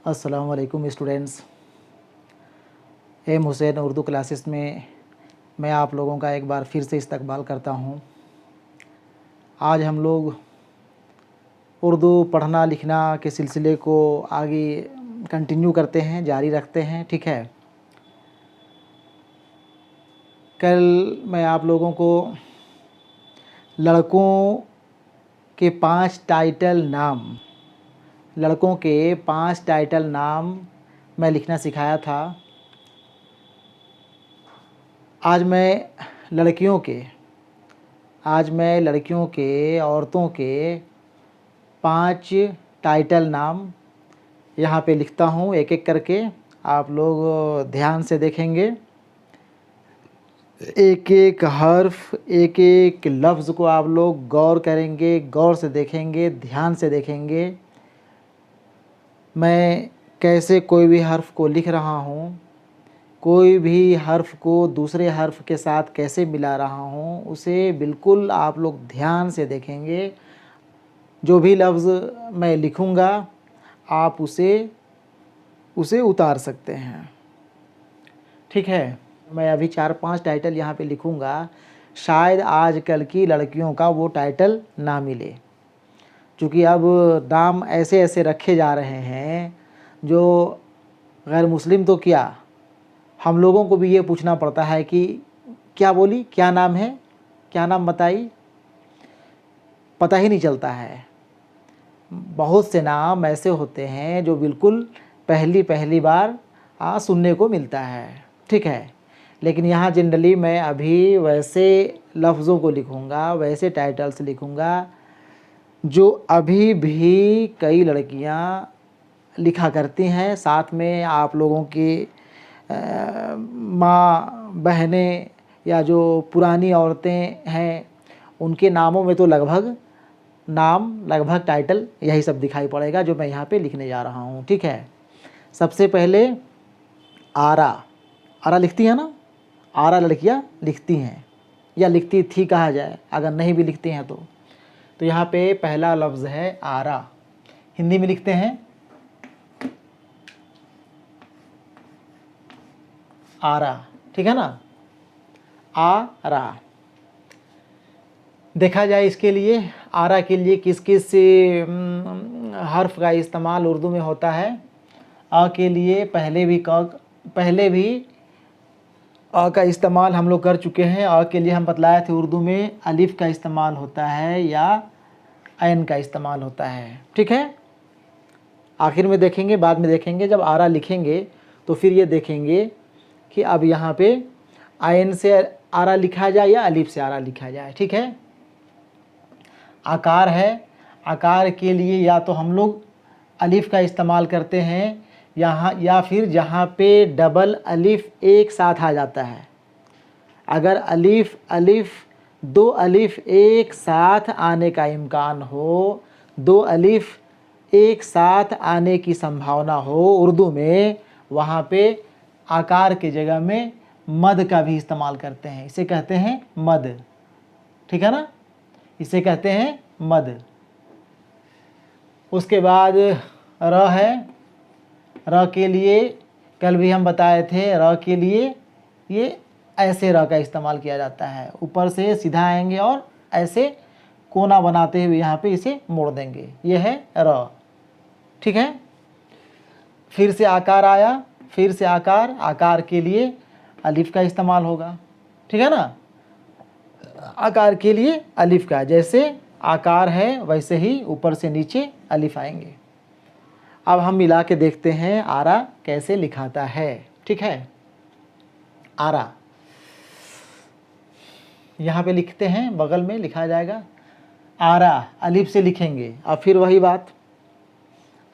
अस्सलाम वालेकुम students. M Hussain Urdu classes में मैं आप लोगों का एक बार फिर से इस्तकबाल करता हूँ। आज हम लोग उर्दू पढ़ना लिखना के सिलसिले को आगे कंटिन्यू करते हैं, जारी रखते हैं। ठीक है, कल मैं आप लोगों को लड़कों के 5 टाइटल नाम मैं लिखना सिखाया था। आज मैं लड़कियों के औरतों के 5 टाइटल नाम यहाँ पे लिखता हूँ, एक एक करके आप लोग ध्यान से देखेंगे। एक एक हर्फ, एक एक लफ्ज़ को आप लोग गौर करेंगे, गौर से देखेंगे, ध्यान से देखेंगे। मैं कैसे कोई भी हर्फ को लिख रहा हूँ, कोई भी हर्फ को दूसरे हर्फ के साथ कैसे मिला रहा हूँ, उसे बिल्कुल आप लोग ध्यान से देखेंगे। जो भी लफ्ज़ मैं लिखूँगा आप उसे उतार सकते हैं। ठीक है, मैं अभी 4-5 टाइटल यहाँ पे लिखूँगा। शायद आजकल की लड़कियों का वो टाइटल ना मिले, क्योंकि अब नाम ऐसे ऐसे रखे जा रहे हैं जो गैर मुस्लिम तो क्या, हम लोगों को भी ये पूछना पड़ता है कि क्या बोली, क्या नाम है, क्या नाम बताई, पता ही नहीं चलता है। बहुत से नाम ऐसे होते हैं जो बिल्कुल पहली बार सुनने को मिलता है। ठीक है, लेकिन यहाँ जनरली मैं अभी वैसे लफ्ज़ों को लिखूँगा, वैसे टाइटल्स लिखूँगा जो अभी भी कई लड़कियाँ लिखा करती हैं। साथ में आप लोगों की माँ बहनें या जो पुरानी औरतें हैं उनके नामों में तो लगभग टाइटल यही सब दिखाई पड़ेगा जो मैं यहाँ पे लिखने जा रहा हूँ। ठीक है, सबसे पहले आरा लिखती है ना, आरा लड़कियाँ लिखती हैं या लिखती थी कहा जाए, अगर नहीं भी लिखती हैं तो यहाँ पे पहला लफ्ज़ है आरा। हिंदी में लिखते हैं आरा। ठीक है ना, आरा। देखा जाए इसके लिए, आरा के लिए किस किस हर्फ का इस्तेमाल उर्दू में होता है। आ के लिए पहले भी आ का इस्तेमाल हम लोग कर चुके हैं। आ के लिए हम बतलाए थे उर्दू में अलिफ का इस्तेमाल होता है या ऐन का इस्तेमाल होता है। ठीक है, आखिर में देखेंगे, बाद में देखेंगे। जब आरा लिखेंगे तो फिर ये देखेंगे कि अब यहाँ पे ऐन से आरा लिखा जाए या अलिफ से आरा लिखा जाए। ठीक है, आकार है, आकार के लिए या तो हम लोग अलिफ का इस्तेमाल करते हैं यहाँ, या फिर जहाँ पे डबल अलिफ एक साथ आ जाता है। अगर दो अलिफ एक साथ आने का इम्कान हो, 2 अलिफ एक साथ आने की संभावना हो उर्दू में, वहाँ पे आकार की जगह में मद का भी इस्तेमाल करते हैं। इसे कहते हैं मद। ठीक है ना, इसे कहते हैं मद। उसके बाद र है। र के लिए कल भी हम बताए थे, र के लिए ये ऐसे र का इस्तेमाल किया जाता है। ऊपर से सीधा आएंगे और ऐसे कोना बनाते हुए यहाँ पे इसे मोड़ देंगे, ये है र। ठीक है, फिर से आकार आया, फिर से आकार के लिए अलिफ का इस्तेमाल होगा। ठीक है ना, आकार के लिए अलिफ का, जैसे आकार है वैसे ही ऊपर से नीचे अलिफ आएंगे। अब हम मिला के देखते हैं आरा कैसे लिखाता है। ठीक है, आरा यहाँ पे लिखते हैं, बगल में लिखा जाएगा आरा, अलिफ से लिखेंगे। अब फिर वही बात,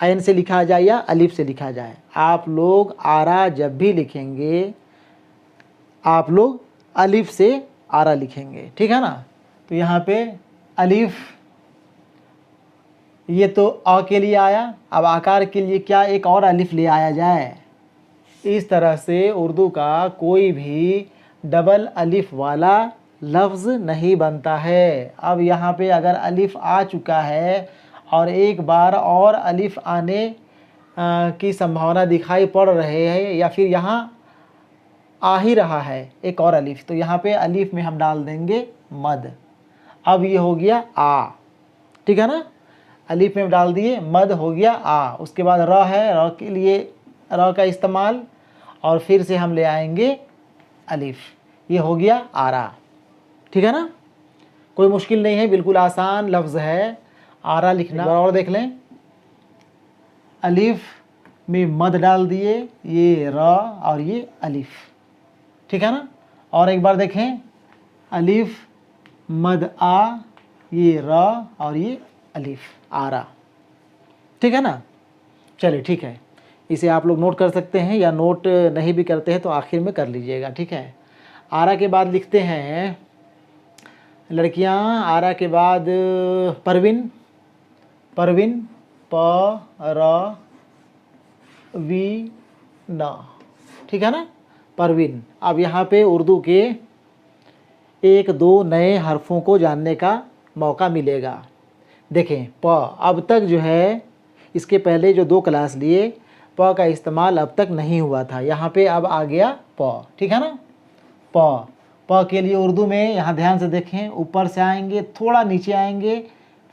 ऐन से लिखा जाए या अलिफ से लिखा जाए, आप लोग आरा जब भी लिखेंगे आप लोग अलिफ से आरा लिखेंगे। ठीक है ना, तो यहाँ पे अलिफ, ये तो अ के लिए आया। अब आकार के लिए क्या एक और अलिफ ले आया जाए। इस तरह से उर्दू का कोई भी डबल अलिफ वाला लफ्ज़ नहीं बनता है। अब यहाँ पे अगर अलिफ आ चुका है और एक बार और अलिफ आने की संभावना दिखाई पड़ रही है, या फिर यहाँ आ ही रहा है एक और अलिफ, तो यहाँ पे अलिफ में हम डाल देंगे मद। अब ये हो गया आ, ठीक है ना, अलिफ में डाल दिए, मद हो गया आ। उसके बाद र है, र के लिए र का इस्तेमाल, और फिर से हम ले आएंगे अलिफ, ये हो गया आरा। ठीक है ना, कोई मुश्किल नहीं है, बिल्कुल आसान लफ्ज़ है आरा लिखना। और देख लें, अलिफ में मद डाल दिए, ये र और ये अलिफ, ठीक है ना। और एक बार देखें, अलिफ मद आ, ये र और ये अलिफ, आरा, ठीक है ना। चलिए ठीक है, इसे आप लोग नोट कर सकते हैं, या नोट नहीं भी करते हैं तो आखिर में कर लीजिएगा, ठीक है। आरा के बाद लिखते हैं लड़कियां, आरा के बाद परवीन, परवीन, प र वी न, ठीक है ना, परवीन। अब यहाँ पे उर्दू के एक दो नए हरफों को जानने का मौका मिलेगा। देखें, प अब तक जो है, इसके पहले जो 2 क्लास लिए, प का इस्तेमाल अब तक नहीं हुआ था, यहाँ पे अब आ गया प, ठीक है ना। प के लिए उर्दू में यहाँ ध्यान से देखें, ऊपर से आएंगे, थोड़ा नीचे आएंगे,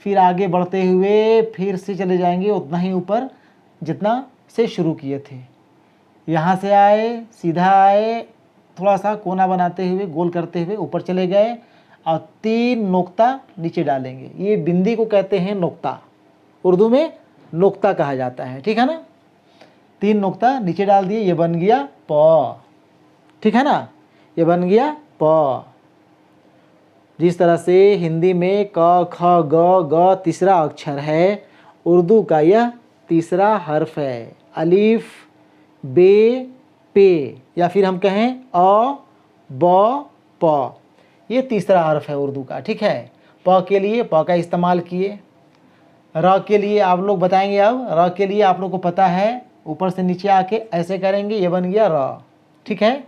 फिर आगे बढ़ते हुए फिर से चले जाएंगे उतना ही ऊपर जितना से शुरू किए थे। यहाँ से आए, सीधा आए, थोड़ा सा कोना बनाते हुए, गोल करते हुए ऊपर चले गए, और 3 नुक्ता नीचे डालेंगे। ये बिंदी को कहते हैं नुक्ता, उर्दू में नुक्ता कहा जाता है, ठीक है ना। 3 नुक्ता नीचे डाल दिए, ये बन गया प, ठीक है ना, ये बन गया प। जिस तरह से हिंदी में क ख ग ग तीसरा अक्षर है, उर्दू का यह तीसरा हर्फ है। अलिफ, बे, पे, या फिर हम कहें अ, ब, प, ये तीसरा हर्फ है उर्दू का, ठीक है। प के लिए प का इस्तेमाल किए। र के लिए आप लोग बताएंगे, अब र के लिए आप लोग को पता है, ऊपर से नीचे आके ऐसे करेंगे, ये बन गया र, ठीक है।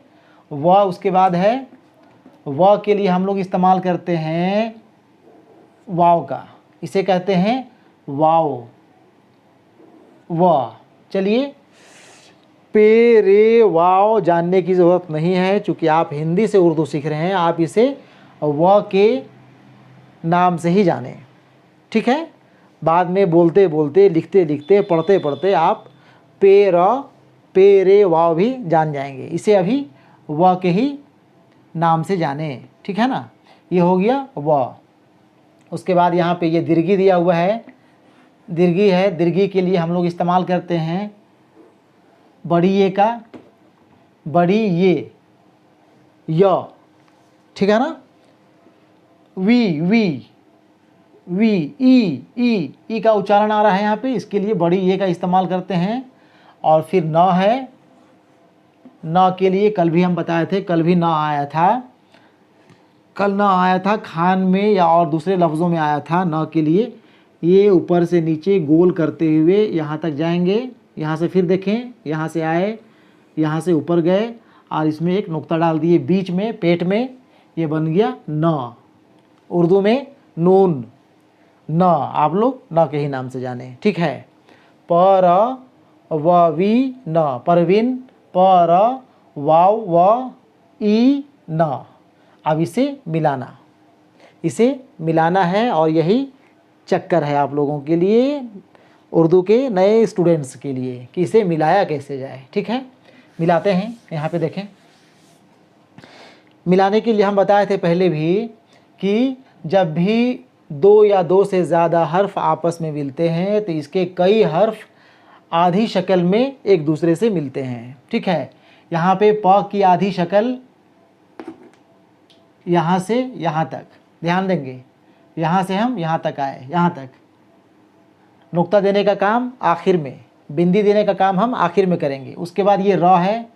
व उसके बाद है, व के लिए हम लोग इस्तेमाल करते हैं वाव का, इसे कहते हैं वाव, व। चलिए, पे रे वाव जानने की ज़रूरत नहीं है, चूँकि आप हिंदी से उर्दू सीख रहे हैं, आप इसे व के नाम से ही जानें, ठीक है। बाद में बोलते बोलते, लिखते लिखते, पढ़ते पढ़ते आप पे र, पे रे वाव भी जान जाएंगे। इसे अभी व के ही नाम से जाने, ठीक है ना। ये हो गया व। उसके बाद यहाँ पे ये दीर्घी दिया हुआ है, दीर्घी है, दीर्घी के लिए हम लोग इस्तेमाल करते हैं बड़ी ये का, बड़ी ये, य, ठीक है ना। वी, वी, वी, ई का उच्चारण आ रहा है यहाँ पे, इसके लिए बड़ी ये का इस्तेमाल करते हैं। और फिर न है, न के लिए कल भी हम बताए थे, कल भी न आया था, कल न आया था, खान में या और दूसरे लफ्ज़ों में आया था न के लिए। ये ऊपर से नीचे गोल करते हुए यहाँ तक जाएंगे, यहाँ से फिर देखें, यहाँ से आए, यहाँ से ऊपर गए, और इसमें एक नुक्ता डाल दिए बीच में, पेट में, ये बन गया न, उर्दू में नून, न, आप लोग न के ही नाम से जाने, ठीक है। पर व वी न, परवीन, पर वाव व ई न। अब इसे मिलाना, इसे मिलाना है, और यही चक्कर है आप लोगों के लिए, उर्दू के नए स्टूडेंट्स के लिए, कि इसे मिलाया कैसे जाए, ठीक है। मिलाते हैं, यहाँ पे देखें। मिलाने के लिए हम बताए थे पहले भी कि जब भी 2 या 2 से ज़्यादा हर्फ आपस में मिलते हैं, तो इसके कई हर्फ आधी शक्ल में एक दूसरे से मिलते हैं, ठीक है। यहाँ पे प की आधी शक्ल यहाँ से यहाँ तक, ध्यान देंगे, यहाँ से हम यहाँ तक आए, यहाँ तक। नुक्ता देने का काम आखिर में, बिंदी देने का काम हम आखिर में करेंगे। उसके बाद ये र है,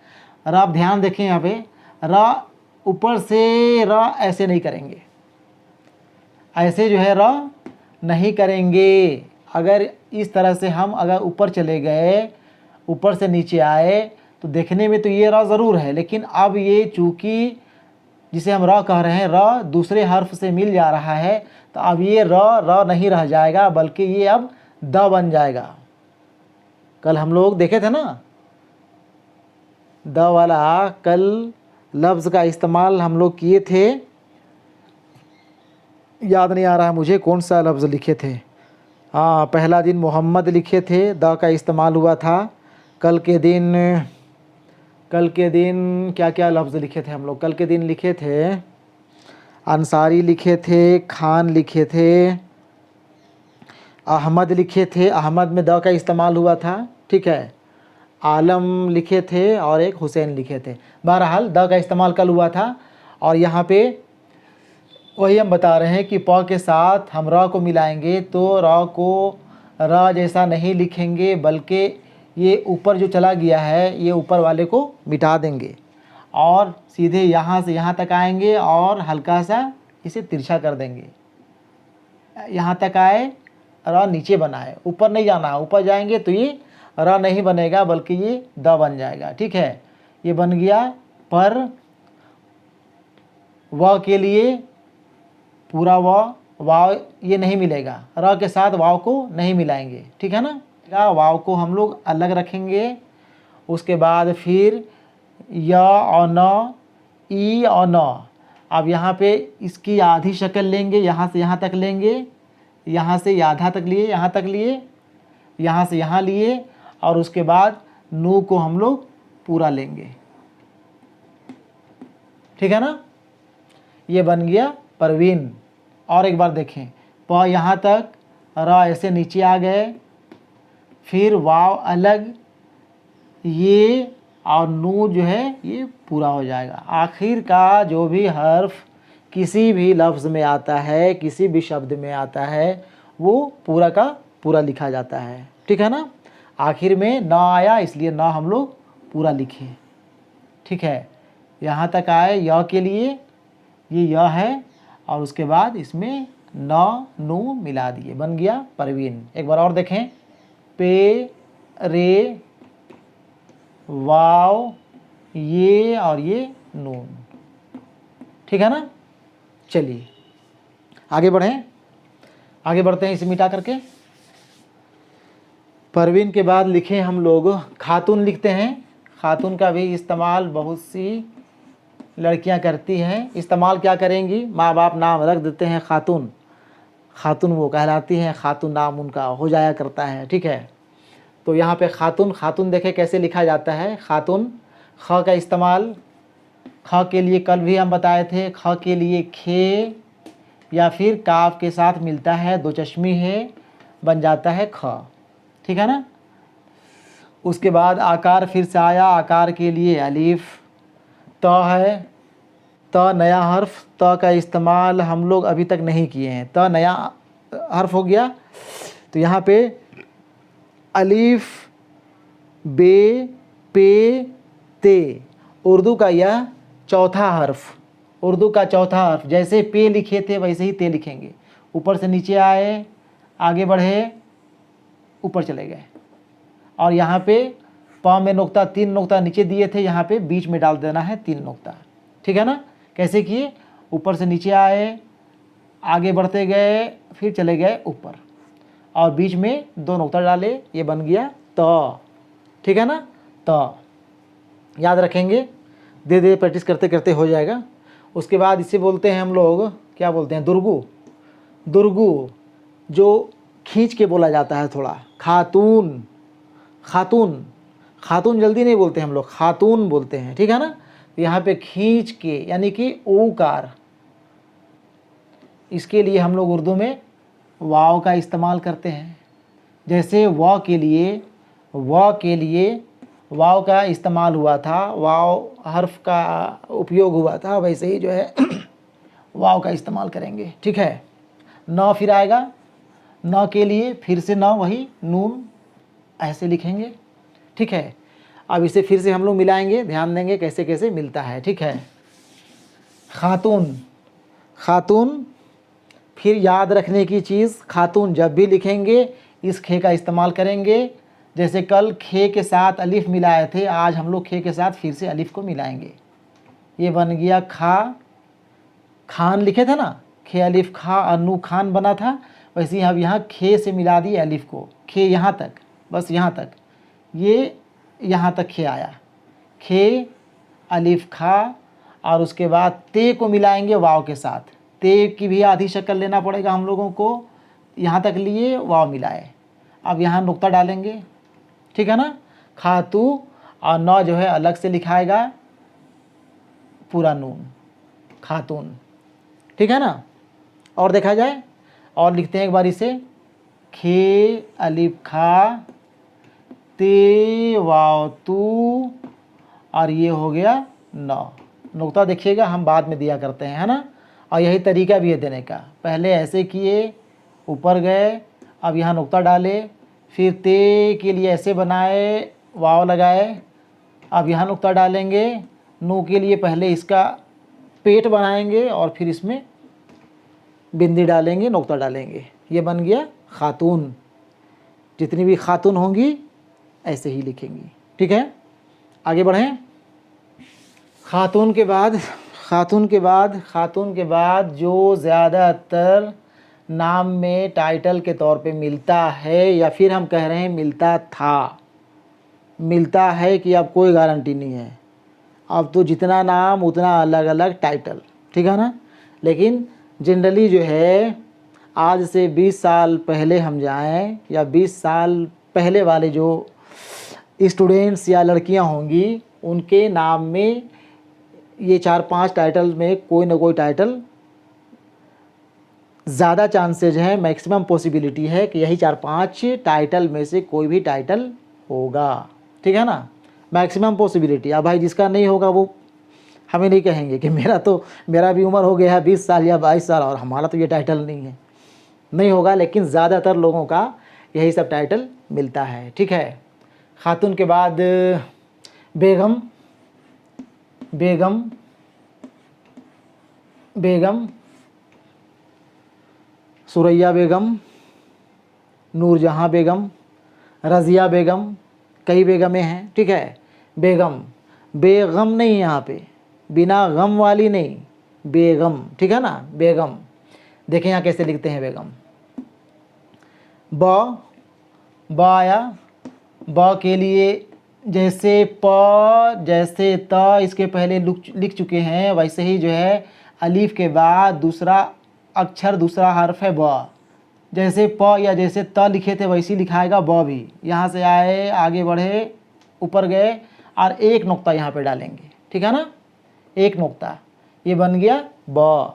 र आप ध्यान देखें, यहाँ पे र ऊपर से र ऐसे नहीं करेंगे, ऐसे जो है र नहीं करेंगे। अगर इस तरह से हम अगर ऊपर चले गए, ऊपर से नीचे आए, तो देखने में तो ये र ज़रूर है, लेकिन अब ये चूँकि जिसे हम र कह रहे हैं, र दूसरे हर्फ से मिल जा रहा है, तो अब ये र नहीं रह जाएगा, बल्कि ये अब द बन जाएगा। कल हम लोग देखे थे ना, द वाला कल लफ्ज़ का इस्तेमाल हम लोग किए थे, याद नहीं आ रहा है मुझे कौन सा लफ्ज़ लिखे थे। हाँ, पहला दिन मोहम्मद लिखे थे, द का इस्तेमाल हुआ था। कल के दिन क्या क्या लफ्ज़ लिखे थे हम लोग? कल के दिन लिखे थे अंसारी लिखे थे, खान लिखे थे, अहमद लिखे थे, अहमद में द का इस्तेमाल हुआ था, ठीक है। आलम लिखे थे और एक हुसैन लिखे थे। बहरहाल द का इस्तेमाल कल हुआ था। और यहाँ पे वही हम बता रहे हैं कि प के साथ हम र को मिलाएंगे तो र को र जैसा नहीं लिखेंगे, बल्कि ये ऊपर जो चला गया है ये ऊपर वाले को मिटा देंगे और सीधे यहाँ से यहाँ तक आएंगे और हल्का सा इसे तिरछा कर देंगे। यहाँ तक आए, र नीचे बनाए, ऊपर नहीं जाना। ऊपर जाएंगे तो ये र नहीं बनेगा बल्कि ये द बन जाएगा, ठीक है। ये बन गया। पर व के लिए पूरा वाव ये नहीं मिलेगा, र के साथ वाव को नहीं मिलाएंगे, ठीक है ना। वाव को हम लोग अलग रखेंगे। उसके बाद फिर य और न, ई और न। अब यहाँ पे इसकी आधी शक्ल लेंगे, यहाँ से यहाँ तक लेंगे, यहाँ से आधा तक लिए, यहाँ तक लिए, यहाँ से यहाँ लिए, और उसके बाद नू को हम लोग पूरा लेंगे, ठीक है ना। ये बन गया परवीन। और एक बार देखें, प यहाँ तक, र ऐसे नीचे आ गए, फिर वाव अलग, ये और नू जो है ये पूरा हो जाएगा। आखिर का जो भी हर्फ किसी भी लफ्ज़ में आता है, किसी भी शब्द में आता है, वो पूरा का पूरा लिखा जाता है, ठीक है ना। आखिर में न आया इसलिए न हम लोग पूरा लिखे, ठीक है। यहाँ तक आए य के लिए, ये य है, और उसके बाद इसमें न नू मिला दिए, बन गया परवीन। एक बार और देखें, पे, रे, वाव, ये और ये नून, ठीक है ना। चलिए आगे बढ़ें, आगे बढ़ते हैं इसे मिटा करके। परवीन के बाद लिखे हम लोग खातून लिखते हैं। खातून का भी इस्तेमाल बहुत सी लड़कियां करती हैं। इस्तेमाल क्या करेंगी? माँ बाप नाम रख देते हैं खातून, खातून वो कहलाती हैं, खातून नाम उनका हो जाया करता है, ठीक है। तो यहाँ पे खातून, खातून देखे कैसे लिखा जाता है। खातून, ख का इस्तेमाल, ख के लिए कल भी हम बताए थे, ख के लिए खे या फिर काफ के साथ मिलता है, दो चश्मी है, बन जाता है ख, ठीक है ना। उसके बाद आकार फिर से आया, आकार के लिए अलीफ, त है, त नया हर्फ, त का इस्तेमाल हम लोग अभी तक नहीं किए हैं, त नया हर्फ हो गया। तो यहाँ पे अलीफ, बे, पे, ते, उर्दू का यह चौथा हर्फ, उर्दू का चौथा हर्फ। जैसे पे लिखे थे वैसे ही ते लिखेंगे। ऊपर से नीचे आए, आगे बढ़े, ऊपर चले गए, और यहाँ पे प में नुक्ता, 3 नुक्ता नीचे दिए थे, यहाँ पे बीच में डाल देना है 3 नुक्ता, ठीक है ना। कैसे किए? ऊपर से नीचे आए, आगे बढ़ते गए, फिर चले गए ऊपर, और बीच में 2 नुक्ता डाले, ये बन गया त, ठीक है ना। त याद रखेंगे, धीरे धीरे प्रैक्टिस करते करते हो जाएगा। उसके बाद इसे बोलते हैं हम लोग, क्या बोलते हैं? दुर्गु। दुर्गु जो खींच के बोला जाता है थोड़ा। खातून, खातून, खातून जल्दी नहीं बोलते हम लोग, खातून बोलते हैं, ठीक है ना। यहाँ पे खींच के, यानी कि ऊकार, इसके लिए हम लोग उर्दू में वाव का इस्तेमाल करते हैं। जैसे व के लिए वाव का इस्तेमाल हुआ था, वाव हर्फ का उपयोग हुआ था, वैसे ही जो है वाव का इस्तेमाल करेंगे, ठीक है। न फिर आएगा, न के लिए फिर से न, वही नून ऐसे लिखेंगे, ठीक है। अब इसे फिर से हम लोग मिलाएंगे, ध्यान देंगे कैसे कैसे मिलता है, ठीक है। खातून, खातून, फिर याद रखने की चीज़, खातून जब भी लिखेंगे इस खे का इस्तेमाल करेंगे। जैसे कल खे के साथ अलिफ मिलाए थे, आज हम लोग खे के साथ फिर से अलिफ को मिलाएंगे। ये बन गया खा, खान लिखे थे ना, खे अलिफ खा, अनु खान बना था, वैसे ही अब यहाँ खे से मिला दिए अलिफ को, खे यहाँ तक, बस यहाँ तक, ये यहाँ तक खे आया, खे अलिफ खा, और उसके बाद ते को मिलाएंगे वाव के साथ, ते की भी आधी शक्ल लेना पड़ेगा हम लोगों को, यहाँ तक लिए वाव मिलाए। अब यहाँ नुक्ता डालेंगे, ठीक है ना, खातू, और नौ जो है अलग से लिखाएगा पूरा नून, खातून, ठीक है ना। और देखा जाए, और लिखते हैं एक बार इसे, खे अलिफ खा, ते वाव तू, और ये हो गया नौ। नुक्ता देखिएगा हम बाद में दिया करते हैं, है ना। और यही तरीका भी है देने का, पहले ऐसे किए, ऊपर गए, अब यहाँ नुक्ता डाले, फिर ते के लिए ऐसे बनाए, वाव लगाए, अब यहाँ नुक्ता डालेंगे, नू के लिए पहले इसका पेट बनाएंगे और फिर इसमें बिंदी डालेंगे, नुक्ता डालेंगे, ये बन गया खातून। जितनी भी खातून होंगी ऐसे ही लिखेंगी, ठीक है। आगे बढ़ें। खातून के बाद जो ज़्यादातर नाम में टाइटल के तौर पे मिलता है, या फिर हम कह रहे हैं मिलता था, मिलता है कि अब कोई गारंटी नहीं है, अब तो जितना नाम उतना अलग अलग टाइटल, ठीक है ना। लेकिन जनरली जो है, आज से 20 साल पहले हम जाएं, या 20 साल पहले वाले जो स्टूडेंट्स या लड़कियां होंगी, उनके नाम में ये 4-5 टाइटल में कोई ना कोई टाइटल, ज़्यादा चांसेज है, मैक्सिमम पॉसिबिलिटी है कि यही 4-5 टाइटल में से कोई भी टाइटल होगा, ठीक है ना, मैक्सिमम पॉसिबिलिटी। अब भाई जिसका नहीं होगा वो हमें नहीं कहेंगे कि मेरा भी उम्र हो गया है 20 साल या 22 साल और हमारा तो ये टाइटल नहीं है, नहीं होगा, लेकिन ज़्यादातर लोगों का यही सब टाइटल मिलता है, ठीक है। खातून के बाद बेगम, बेगम, बेगम, सुरैया बेगम, नूरजहाँ बेगम, रज़िया बेगम, कई बेगमें हैं, ठीक है। बेगम, बेगम नहीं, यहाँ पे बिना गम वाली नहीं, बेगम, ठीक है ना, बेगम। देखें यहाँ कैसे लिखते हैं बेगम। ब आया, ब के लिए जैसे प जैसे त इसके पहले लिख चुके हैं, वैसे ही जो है अलीफ के बाद दूसरा अक्षर, दूसरा हर्फ है ब। जैसे प या जैसे त लिखे थे वैसे लिखाएगा ब भी। यहाँ से आए, आगे बढ़े, ऊपर गए, और एक नुक्ता यहाँ पे डालेंगे, ठीक है ना, एक नुक्ता, ये बन गया ब।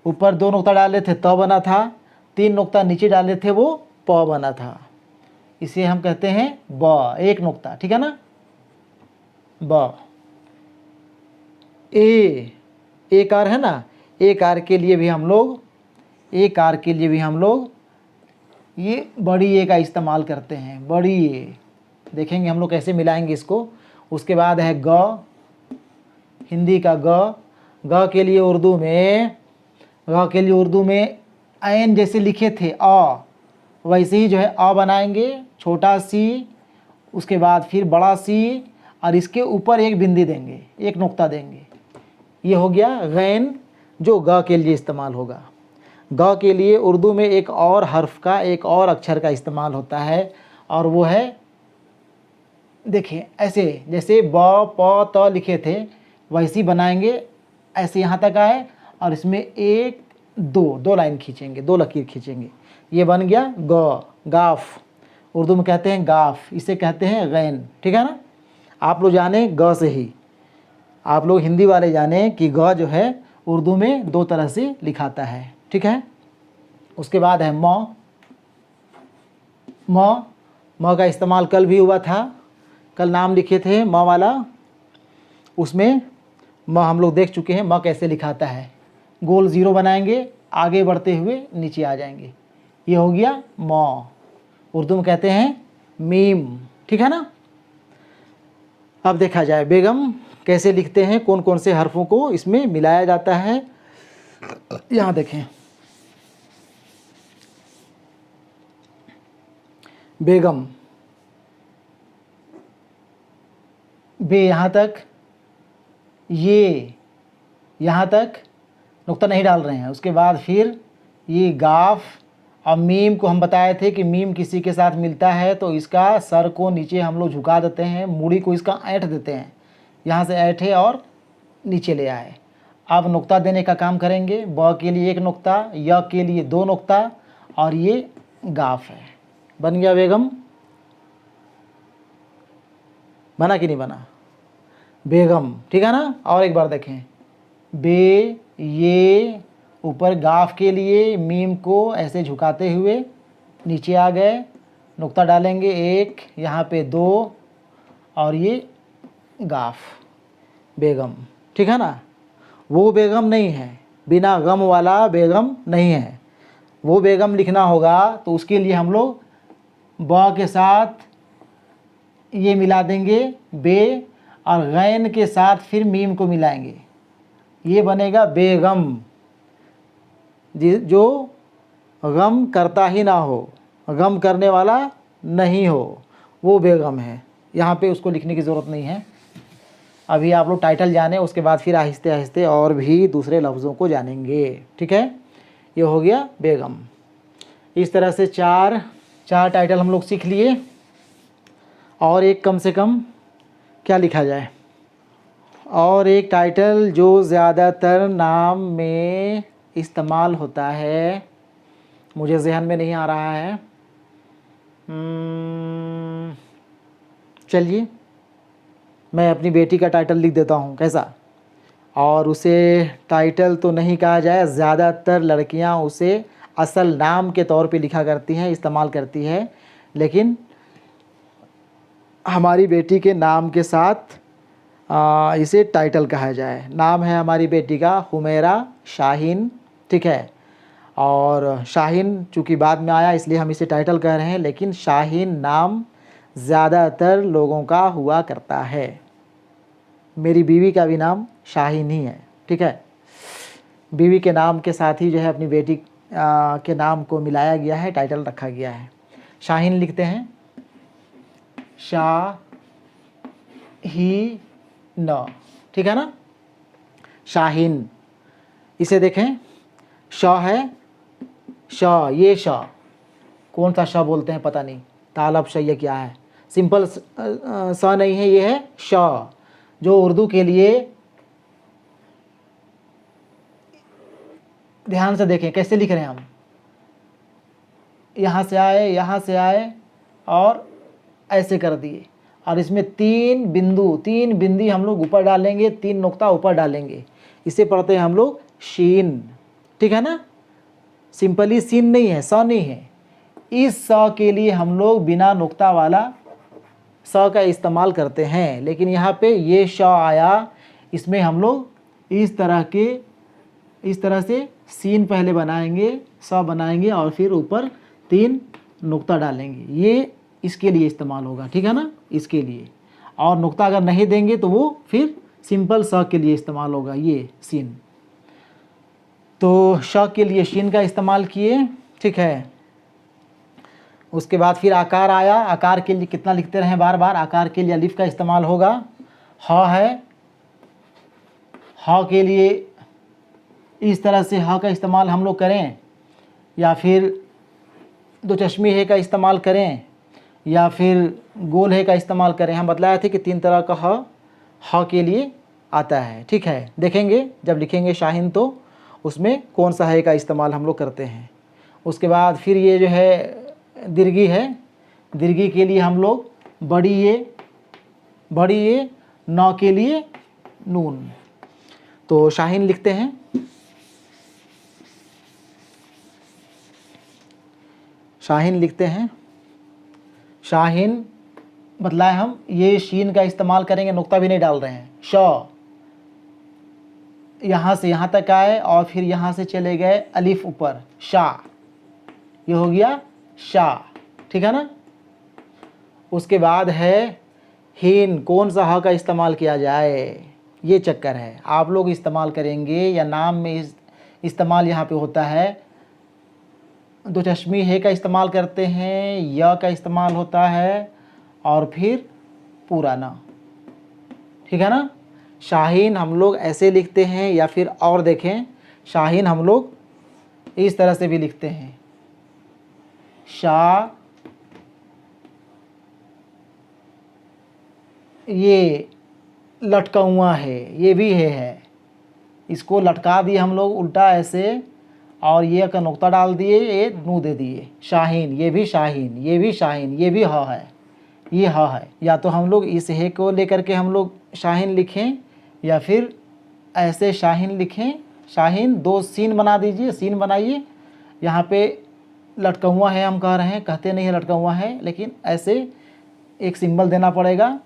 ऊपर 2 नुक्ता डाले थे त बना था, 3 नुक्ता नीचे डाले थे वो प बना था, इसे हम कहते हैं ब, एक नुक्ता, ठीक है ना, ब। ए कार है ना, ए कार के लिए भी हम लोग ये बड़ी ए का इस्तेमाल करते हैं, बड़ी ए। देखेंगे हम लोग कैसे मिलाएंगे इसको। उसके बाद है ग, हिंदी का ग के लिए उर्दू में ऐन जैसे लिखे थे अ, वैसे ही जो है अ बनाएंगे, छोटा सी, उसके बाद फिर बड़ा सी, और इसके ऊपर एक बिंदी देंगे, एक नुक्ता देंगे, ये हो गया गैन, जो ग के लिए इस्तेमाल होगा। ग के लिए उर्दू में एक और हर्फ का, एक और अक्षर का इस्तेमाल होता है, और वो है, देखिए ऐसे जैसे ब प त लिखे थे वैसे ही बनाएंगे, ऐसे यहाँ तक आए, और इसमें एक दो लाइन खींचेंगे, 2 लकीर खींचेंगे, ये बन गया ग, गाफ। उर्दू में कहते हैं गाफ, इसे कहते हैं गैन, ठीक है ना। आप लोग जाने ग से ही, आप लोग हिंदी वाले जाने कि ग जो है उर्दू में 2 तरह से लिखाता है, ठीक है। उसके बाद है म का इस्तेमाल कल भी हुआ था, कल नाम लिखे थे म वाला, उसमें म हम लोग देख चुके हैं म कैसे लिखाता है। गोल 0 बनाएंगे, आगे बढ़ते हुए नीचे आ जाएंगे, ये हो गया म। उर्दू में कहते हैं मीम, ठीक है ना। अब देखा जाए बेगम कैसे लिखते हैं, कौन कौन से हर्फों को इसमें मिलाया जाता है। यहाँ देखें, बेगम, बे यहाँ तक, ये यहाँ तक नुक्ता नहीं डाल रहे हैं। उसके बाद फिर ये गाफ, अब मीम को हम बताए थे कि मीम किसी के साथ मिलता है तो इसका सर को नीचे हम लोग झुका देते हैं, मूड़ी को इसका ऐंठ देते हैं, यहाँ से ऐंठे और नीचे ले आए। अब नुक्ता देने का काम करेंगे। ब के लिए 1 नुक्ता, य के लिए 2 नुक्ता और ये गाफ है। बन गया बेगम? बना कि नहीं बना? बेगम, ठीक है ना। और एक बार देखें, बे ये ऊपर गाफ के लिए मीम को ऐसे झुकाते हुए नीचे आ गए, नुक्ता डालेंगे 1, यहाँ पे 2 और ये गाफ, बेगम, ठीक है ना। वो बेगम नहीं है, बिना गम वाला बेगम नहीं है। वो बेगम लिखना होगा तो उसके लिए हम लोग ब के साथ ये मिला देंगे बे, और गैन के साथ फिर मीम को मिलाएंगे, ये बनेगा बेगम। जो गम करता ही ना हो, गम करने वाला नहीं हो, वो बेगम है। यहाँ पे उसको लिखने की ज़रूरत नहीं है। अभी आप लोग टाइटल जाने, उसके बाद फिर आहिस्ते आहिस्ते और भी दूसरे लफ्ज़ों को जानेंगे, ठीक है। ये हो गया बेगम। इस तरह से चार टाइटल हम लोग सीख लिए। और एक कम से कम क्या लिखा जाए, और एक टाइटल जो ज़्यादातर नाम में इस्तेमाल होता है, मुझे ज़हन में नहीं आ रहा है। चलिए मैं अपनी बेटी का टाइटल लिख देता हूँ, कैसा। और उसे टाइटल तो नहीं कहा जाए, ज़्यादातर लड़कियाँ उसे असल नाम के तौर पे लिखा करती हैं, इस्तेमाल करती है, लेकिन हमारी बेटी के नाम के साथ इसे टाइटल कहा जाए। नाम है हमारी बेटी का हुमैरा शाहीन, ठीक है। और शाहीन चूँकि बाद में आया इसलिए हम इसे टाइटल कह रहे हैं, लेकिन शाहीन नाम ज़्यादातर लोगों का हुआ करता है। मेरी बीवी का भी नाम शाहीन ही है, ठीक है। बीवी के नाम के साथ ही जो है अपनी बेटी के नाम को मिलाया गया है, टाइटल रखा गया है। शाहीन लिखते हैं शाहीन, ठीक है ना। शाहीन, इसे देखें, श है, श, ये श कौन सा श बोलते हैं पता नहीं, तालब श ये क्या है, सिंपल स नहीं है, ये है श, जो उर्दू के लिए, ध्यान से देखें कैसे लिख रहे हैं हम, यहाँ से आए और ऐसे कर दिए, और इसमें 3 बिंदी हम लोग ऊपर डालेंगे, 3 नुक्ता ऊपर डालेंगे, इसे पढ़ते हैं हम लोग शीन, ठीक है ना। सिंपली सीन नहीं है, स नहीं है। इस स के लिए हम लोग बिना नुक्ता वाला स का इस्तेमाल करते हैं, लेकिन यहाँ पे ये श आया, इसमें हम लोग इस तरह से सीन पहले बनाएंगे, स बनाएंगे और फिर ऊपर 3 नुक्ता डालेंगे, ये इसके लिए इस्तेमाल होगा, ठीक है ना, इसके लिए। और नुक्ता अगर नहीं देंगे तो वो फिर सिंपल स के लिए इस्तेमाल होगा, ये सीन। तो श के लिए शीन का इस्तेमाल किए, ठीक है। उसके बाद फिर आकार आया, आकार के लिए कितना लिखते रहें बार बार, आकार के लिए अलिफ का इस्तेमाल होगा। ह है, ह के लिए इस तरह से ह का इस्तेमाल हम लोग करें, या फिर 2 चश्मी है का इस्तेमाल करें, या फिर गोल है का इस्तेमाल करें। हम बतलाए थे कि 3 तरह का ह के लिए आता है, ठीक है। देखेंगे जब लिखेंगे शाहीन तो उसमें कौन सा है का इस्तेमाल हम लोग करते हैं। उसके बाद फिर ये जो है दीर्घी है, दीर्घी के लिए हम लोग बड़ी ये न के लिए नून। तो शाहीन लिखते हैं, शाहीन बतलाए हम, ये शीन का इस्तेमाल करेंगे, नुक्ता भी नहीं डाल रहे हैं। श यहाँ से यहाँ तक आए और फिर यहाँ से चले गए अलिफ ऊपर, शा, ये हो गया शा, ठीक है ना। उसके बाद है हीन, कौन सा ह का इस्तेमाल किया जाए, ये चक्कर है। आप लोग इस्तेमाल करेंगे या नाम में इस्तेमाल यहाँ पे होता है, 2 चश्मी है का इस्तेमाल करते हैं, य का इस्तेमाल होता है और फिर पूरा ना, ठीक है ना। शाहीन हम लोग ऐसे लिखते हैं, या फिर और देखें, शाहीन हम लोग इस तरह से भी लिखते हैं, शा, ये लटका हुआ है, ये भी है, इसको लटका दिए हम लोग उल्टा ऐसे, और ये का नुक्ता डाल दिए, ये नू दे दिए, शाहीन, ये भी शाहीन, ये भी शाहीन, ये भी ह है, ये ह है। या तो हम लोग इस हे को लेकर के हम लोग शाहीन लिखें, या फिर ऐसे शाहीन लिखें, शाहीन, दो सीन बना दीजिए, सीन बनाइए, यहाँ पे लटका हुआ है हम कह रहे हैं, कहते नहीं है लटका हुआ है, लेकिन ऐसे एक सिंबल देना पड़ेगा,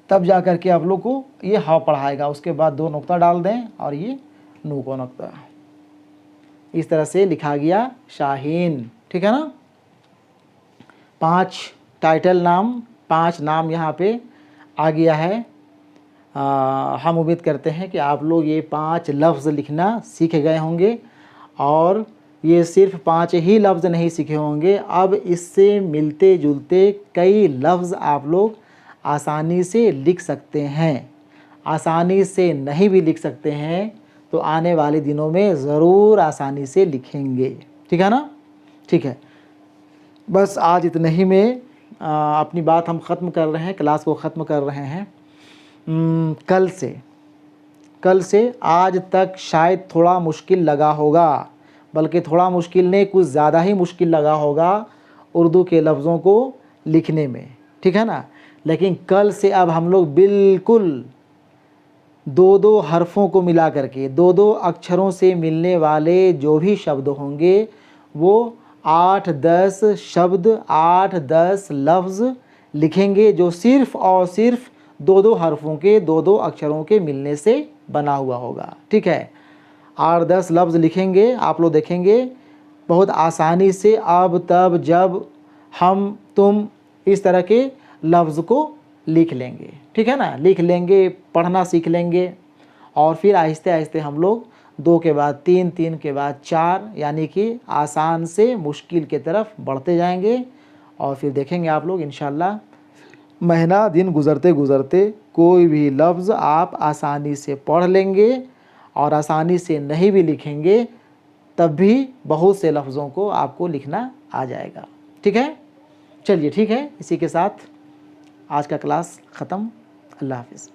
तब जा कर के आप लोग को ये ह पढ़ाएगा। उसके बाद दो नुक्ता डाल दें और ये नू को नुक्ता, इस तरह से लिखा गया शाहीन। ठीक है ना। 5 टाइटल नाम, 5 नाम यहाँ पे आ गया है। हम उम्मीद करते हैं कि आप लोग ये 5 लफ्ज़ लिखना सीख गए होंगे, और ये सिर्फ 5 ही लफ्ज़ नहीं सीखे होंगे, अब इससे मिलते जुलते कई लफ्ज़ आप लोग आसानी से लिख सकते हैं। आसानी से नहीं भी लिख सकते हैं तो आने वाले दिनों में ज़रूर आसानी से लिखेंगे। ठीक है ना। ठीक है, बस आज इतने ही में अपनी बात हम ख़त्म कर रहे हैं, क्लास को ख़त्म कर रहे हैं। कल से आज तक शायद थोड़ा मुश्किल लगा होगा, बल्कि थोड़ा मुश्किल नहीं, कुछ ज़्यादा ही मुश्किल लगा होगा उर्दू के लफ्ज़ों को लिखने में। ठीक है ना। लेकिन कल से अब हम लोग बिल्कुल 2-2 हरफों को मिला करके, 2-2 अक्षरों से मिलने वाले जो भी शब्द होंगे वो 8-10 शब्द, 8-10 लफ्ज़ लिखेंगे, जो सिर्फ़ और सिर्फ 2-2 हरफों के, 2-2 अक्षरों के मिलने से बना हुआ होगा। ठीक है, 8-10 लफ्ज़ लिखेंगे, आप लोग देखेंगे बहुत आसानी से अब तब जब हम तुम इस तरह के लफ्ज़ को लिख लेंगे। ठीक है ना, लिख लेंगे, पढ़ना सीख लेंगे, और फिर आहिस्ते आहिस्ते हम लोग 2 के बाद 3, 3 के बाद 4, यानी कि आसान से मुश्किल की तरफ बढ़ते जाएंगे। और फिर देखेंगे आप लोग इंशाल्लाह महीना दिन गुज़रते गुज़रते कोई भी लफ्ज़ आप आसानी से पढ़ लेंगे, और आसानी से नहीं भी लिखेंगे तब भी बहुत से लफ्ज़ों को आपको लिखना आ जाएगा। ठीक है, चलिए ठीक है, इसी के साथ आज का क्लास ख़त्म। अल्लाह हाफ़िज़।